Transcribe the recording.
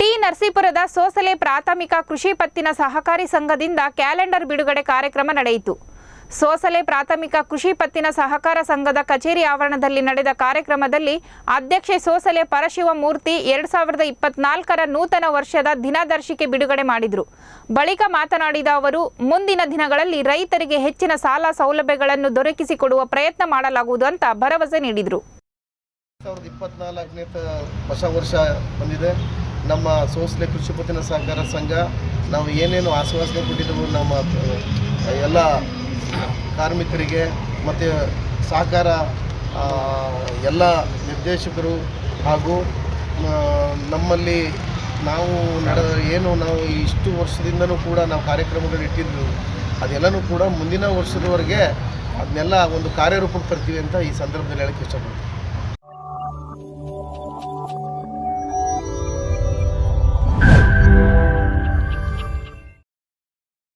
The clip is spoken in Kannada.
ಟಿ ನರಸೀಪುರದ ಸೋಸಲೆ ಪ್ರಾಥಮಿಕ ಕೃಷಿ ಪತ್ತಿನ ಸಹಕಾರಿ ಸಂಘದಿಂದ ಕ್ಯಾಲೆಂಡರ್ ಬಿಡುಗಡೆ ಕಾರ್ಯಕ್ರಮ ನಡೆಯಿತು. ಸೋಸಲೆ ಪ್ರಾಥಮಿಕ ಕೃಷಿ ಪತ್ತಿನ ಸಹಕಾರ ಸಂಘದ ಕಚೇರಿ ಆವರಣದಲ್ಲಿ ನಡೆದ ಕಾರ್ಯಕ್ರಮದಲ್ಲಿ ಅಧ್ಯಕ್ಷೆ ಸೋಸಲೆ ಪರಶಿವಮೂರ್ತಿ 2024ರ ನೂತನ ವರ್ಷದ ದಿನದರ್ಶಿಕೆ ಬಿಡುಗಡೆ ಮಾಡಿದರು. ಬಳಿಕ ಮಾತನಾಡಿದ ಅವರು, ಮುಂದಿನ ದಿನಗಳಲ್ಲಿ ರೈತರಿಗೆ ಹೆಚ್ಚಿನ ಸಾಲ ಸೌಲಭ್ಯಗಳನ್ನು ದೊರಕಿಸಿಕೊಡುವ ಪ್ರಯತ್ನ ಮಾಡಲಾಗುವುದು ಅಂತ ಭರವಸೆ ನೀಡಿದರು. 2024ನೇ ಹೊಸ ವರ್ಷ ಬಂದಿದೆ. ನಮ್ಮ ಸೋಸಲೆ ಕೃಷಿ ಪತ್ತಿನ ಸಹಕಾರ ಸಂಘ ನಾವು ಏನೇನು ಆಶ್ವಾಸನೆ ಕೊಟ್ಟಿದ್ದೆವು ನಮ್ಮ ಎಲ್ಲ ಕಾರ್ಮಿಕರಿಗೆ ಮತ್ತು ಸಹಕಾರ ಎಲ್ಲ ನಿರ್ದೇಶಕರು ಹಾಗೂ ನಮ್ಮಲ್ಲಿ ನಾವು ನಾವು ಇಷ್ಟು ವರ್ಷದಿಂದನೂ ಕೂಡ ನಾವು ಕಾರ್ಯಕ್ರಮಗಳು ಇಟ್ಟಿದ್ದು ಅದೆಲ್ಲನೂ ಕೂಡ ಮುಂದಿನ ವರ್ಷದವರೆಗೆ ಅದನ್ನೆಲ್ಲ ಒಂದು ಕಾರ್ಯರೂಪಕ್ಕೆ ತರ್ತೀವಿ ಅಂತ ಈ ಸಂದರ್ಭದಲ್ಲಿ ಹೇಳಕ್ಕೆ ಇಷ್ಟಪಡ್ತೀನಿ.